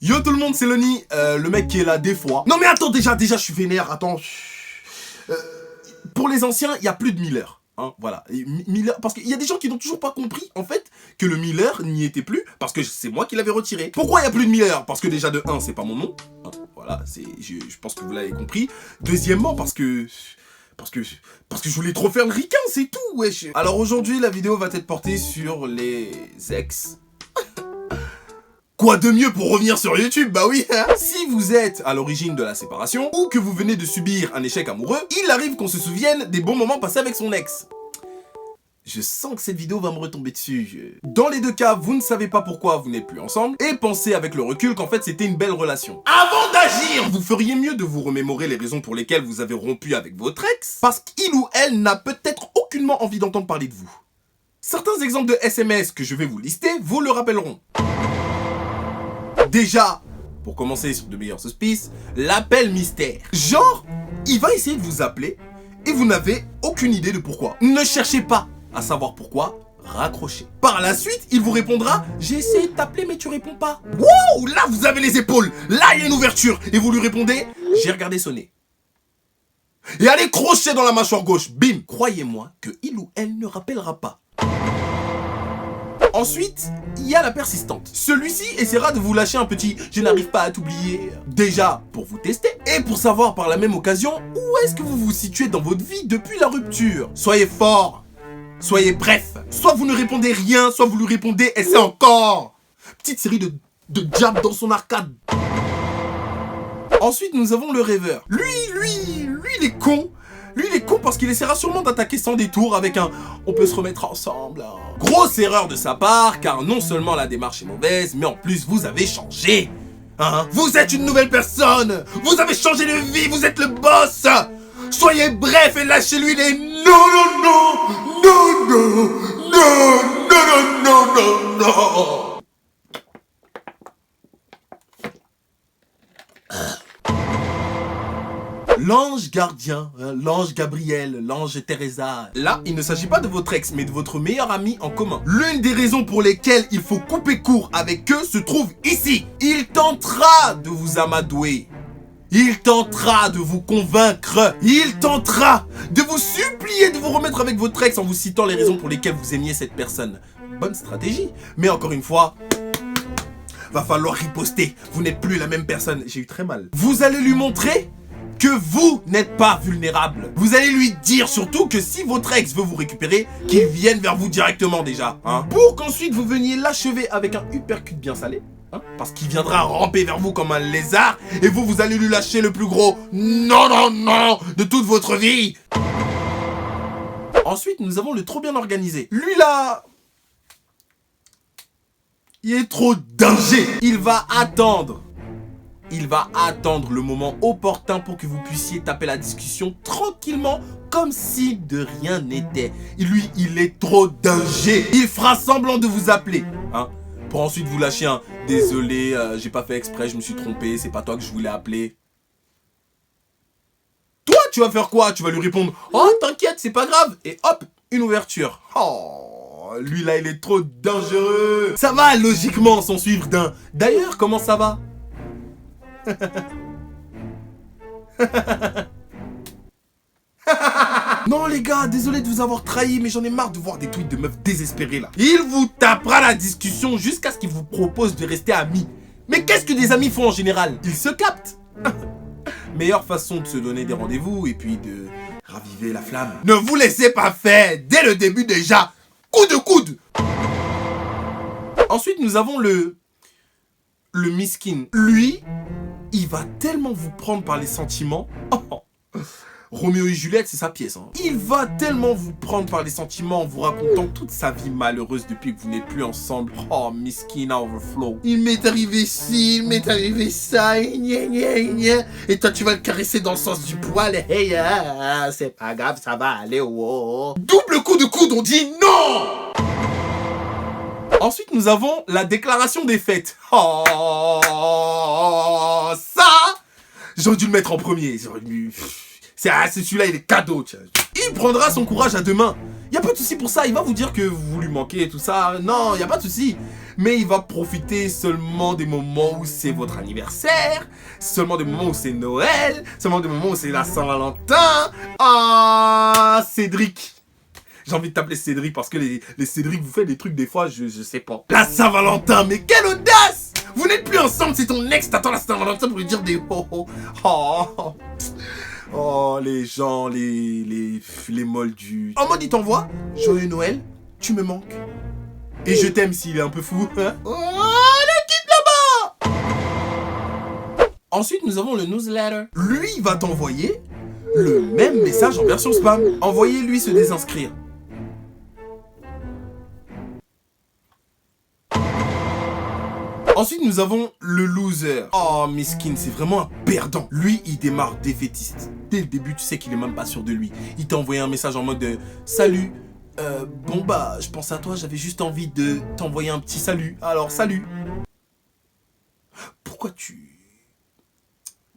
Yo tout le monde, c'est Lonnie, le mec qui est là des fois. Non mais attends, déjà je suis vénère, attends. Pour les anciens, il y a plus de Miller. Hein, voilà. Miller, parce qu'il y a des gens qui n'ont toujours pas compris, en fait, que le Miller n'y était plus, parce que c'est moi qui l'avais retiré. Pourquoi il n'y a plus de Miller? Parce que déjà, de 1, c'est pas mon nom. Hein, voilà, je pense que vous l'avez compris. Deuxièmement, parce que je voulais trop faire le ricain, c'est tout, wesh. Alors aujourd'hui, la vidéo va être portée sur les ex. Quoi de mieux pour revenir sur YouTube? Bah oui, hein. Si vous êtes à l'origine de la séparation, ou que vous venez de subir un échec amoureux, il arrive qu'on se souvienne des bons moments passés avec son ex. Je sens que cette vidéo va me retomber dessus. Dans les deux cas, vous ne savez pas pourquoi vous n'êtes plus ensemble, et pensez avec le recul qu'en fait c'était une belle relation. Avant d'agir, vous feriez mieux de vous remémorer les raisons pour lesquelles vous avez rompu avec votre ex, parce qu'il ou elle n'a peut-être aucunement envie d'entendre parler de vous. Certains exemples de SMS que je vais vous lister vous le rappelleront. Déjà, pour commencer sur de meilleurs auspices, l'appel mystère. Genre, il va essayer de vous appeler et vous n'avez aucune idée de pourquoi. Ne cherchez pas à savoir pourquoi, raccrochez. Par la suite, il vous répondra « J'ai essayé de t'appeler mais tu réponds pas ». Wow, là vous avez les épaules, là il y a une ouverture. Et vous lui répondez « J'ai regardé sonner ». Et allez crocher dans la mâchoire gauche, bim. Croyez-moi que il ou elle ne rappellera pas. Ensuite, il y a la persistante. Celui-ci essaiera de vous lâcher un petit « je n'arrive pas à t'oublier ». Déjà, pour vous tester, et pour savoir par la même occasion où est-ce que vous vous situez dans votre vie depuis la rupture. Soyez fort, soyez bref. Soit vous ne répondez rien, soit vous lui répondez « essaie encore ». Petite série de diable dans son arcade. Ensuite, nous avons le rêveur. Lui, il est con. Lui, il est con parce qu'il essaiera sûrement d'attaquer sans détour avec un « on peut se remettre ensemble ». Grosse erreur de sa part, car non seulement la démarche est mauvaise, mais en plus vous avez changé. Hein? Vous êtes une nouvelle personne. Vous avez changé de vie, vous êtes le boss. Soyez bref et lâchez-lui les « non, non, non, non, non, non, non, non, non, non ». L'ange gardien, hein, l'ange Gabriel, l'ange Teresa. Là, il ne s'agit pas de votre ex, mais de votre meilleur ami en commun. L'une des raisons pour lesquelles il faut couper court avec eux se trouve ici. Il tentera de vous amadouer. Il tentera de vous convaincre. Il tentera de vous supplier de vous remettre avec votre ex en vous citant les raisons pour lesquelles vous aimiez cette personne. Bonne stratégie. Mais encore une fois, va falloir riposter. Vous n'êtes plus la même personne. J'ai eu très mal. Vous allez lui montrer que vous n'êtes pas vulnérable. Vous allez lui dire surtout que si votre ex veut vous récupérer, qu'il vienne vers vous directement déjà. Hein, pour qu'ensuite vous veniez l'achever avec un uppercut bien salé. Hein, parce qu'il viendra ramper vers vous comme un lézard. Et vous allez lui lâcher le plus gros non, non, non de toute votre vie. Ensuite, nous avons le trop bien organisé. Lui là, il est trop danger. Il va attendre le moment opportun pour que vous puissiez taper la discussion tranquillement, comme si de rien n'était. Lui, il est trop danger. Il fera semblant de vous appeler, hein, pour ensuite vous lâcher un « désolé, j'ai pas fait exprès, je me suis trompé, c'est pas toi que je voulais appeler ». Toi, tu vas faire quoi? Tu vas lui répondre « oh, t'inquiète, c'est pas grave » et hop, une ouverture. Oh, lui là, il est trop dangereux. Ça va logiquement s'en suivre d'un « d'ailleurs, comment ça va ?» Non les gars, désolé de vous avoir trahi, mais j'en ai marre de voir des tweets de meufs désespérées là. Il vous tapera la discussion jusqu'à ce qu'il vous propose de rester amis. Mais qu'est-ce que des amis font en général? Ils se captent. Meilleure façon de se donner des rendez-vous et puis de raviver la flamme. Ne vous laissez pas faire dès le début déjà. Coup de coude. Ensuite nous avons le miskin. Lui, il va tellement vous prendre par les sentiments. Oh, Roméo et Juliette, c'est sa pièce. Hein. Il va tellement vous prendre par les sentiments en vous racontant toute sa vie malheureuse depuis que vous n'êtes plus ensemble. Oh, miskin overflow. Il m'est arrivé ci, il m'est arrivé ça. Et toi, tu vas le caresser dans le sens du poil. Hey, c'est pas grave, ça va aller. Oh. Double coup de coude, on dit non. Ensuite, nous avons la déclaration des fêtes. Oh, ça, j'aurais dû le mettre en premier. C'est celui-là, il est cadeau. Tiens. Il prendra son courage à deux mains. Y a pas de souci pour ça. Il va vous dire que vous lui manquez et tout ça. Non, y a pas de souci. mais il va profiter seulement des moments où c'est votre anniversaire, seulement des moments où c'est Noël, seulement des moments où c'est la Saint-Valentin. Ah, Cédric. J'ai envie de t'appeler Cédric parce que les Cédric, vous faites des trucs des fois, je sais pas. La Saint-Valentin, mais quelle audace! Vous n'êtes plus ensemble, c'est ton ex, t'attends la Saint-Valentin pour lui dire des oh. Oh, les gens, les moldus. En mode, il t'envoie Joyeux Noël, tu me manques. Et je t'aime s'il est un peu fou. Hein? Oh, l'équipe là-bas! Ensuite, nous avons le newsletter. Lui, il va t'envoyer le même message en version spam. Envoyez-lui se désinscrire. Ensuite, nous avons le loser. Oh, miskin, c'est vraiment un perdant. Lui, il démarre défaitiste. Dès le début, tu sais qu'il est même pas sûr de lui. Il t'a envoyé un message en mode de « Salut, bon bah, je pense à toi, j'avais juste envie de t'envoyer un petit salut. Alors, salut. » Pourquoi tu...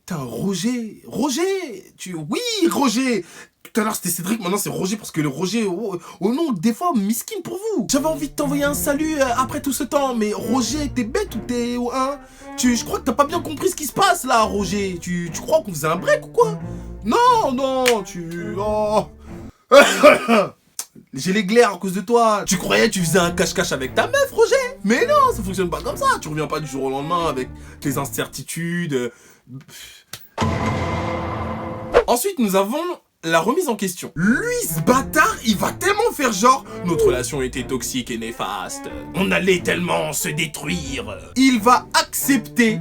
T'es un Roger. Roger. Oui, Roger. Tout à l'heure c'était Cédric, maintenant c'est Roger parce que le Roger, oh non, des fois, miskin pour vous. J'avais envie de t'envoyer un salut après tout ce temps, mais Roger, t'es bête ou t'es... Hein, je crois que t'as pas bien compris ce qui se passe là, Roger. Tu crois qu'on faisait un break ou quoi? Non, oh. J'ai les glaires à cause de toi. Tu croyais que tu faisais un cache-cache avec ta meuf, Roger? Mais non, ça fonctionne pas comme ça. Tu reviens pas du jour au lendemain avec tes incertitudes. Ensuite, nous avons la remise en question. Lui, ce bâtard, il va tellement faire genre notre relation était toxique et néfaste. On allait tellement se détruire. Il va accepter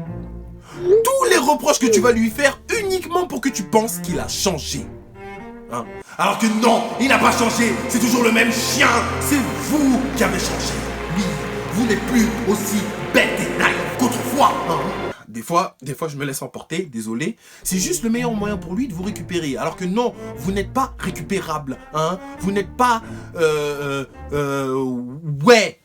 tous les reproches que tu vas lui faire uniquement pour que tu penses qu'il a changé. Hein? Alors que non, il n'a pas changé. C'est toujours le même chien. C'est vous qui avez changé. Oui, vous n'êtes plus aussi bête et naïf qu'autrefois. Hein? Des fois, je me laisse emporter, désolé. C'est juste le meilleur moyen pour lui de vous récupérer. Alors que non, vous n'êtes pas récupérable. Hein? Vous n'êtes pas... ouais.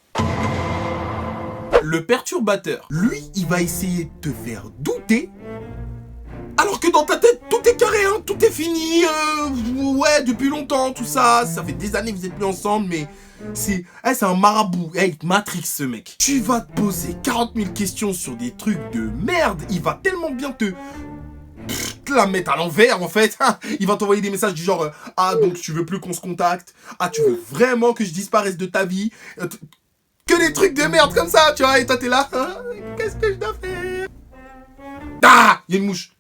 Le perturbateur. Lui, il va essayer de te faire douter. Alors que dans ta tête, tout est carré, hein? Tout est fini. Ouais, depuis longtemps, tout ça. Ça fait des années que vous êtes plus ensemble, mais... C'est un marabout. Il te matrix ce mec. Tu vas te poser 40 000 questions sur des trucs de merde. Il va tellement bien te la mettre à l'envers en fait. Il va t'envoyer des messages du genre ah donc tu veux plus qu'on se contacte. Ah tu veux vraiment que je disparaisse de ta vie. Que des trucs de merde comme ça, tu vois. Et toi t'es là. Qu'est-ce que je dois faire? Ah, il y a une mouche.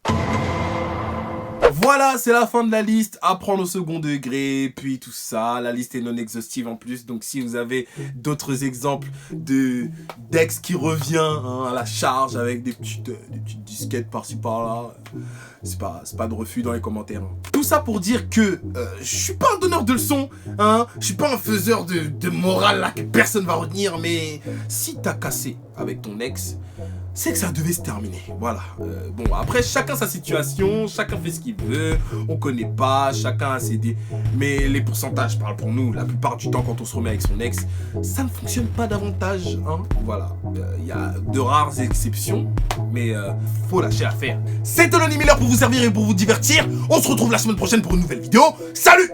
Voilà, c'est la fin de la liste. Apprendre au second degré, puis tout ça. La liste est non exhaustive en plus. Donc si vous avez d'autres exemples d'ex qui revient hein, à la charge avec des petites disquettes par-ci par-là, c'est pas de refus dans les commentaires. Hein. Tout ça pour dire que je suis pas un donneur de leçons. Hein, je suis pas un faiseur de morale là que personne va retenir. Mais si t'as cassé avec ton ex... c'est que ça devait se terminer, voilà. Bon, après, chacun sa situation, chacun fait ce qu'il veut, on connaît pas, chacun a ses dés. Mais les pourcentages parlent pour nous. La plupart du temps, quand on se remet avec son ex, ça ne fonctionne pas davantage, hein. Voilà. Il y a de rares exceptions, mais faut lâcher l'affaire. C'était Lonely Miller pour vous servir et pour vous divertir. On se retrouve la semaine prochaine pour une nouvelle vidéo. Salut!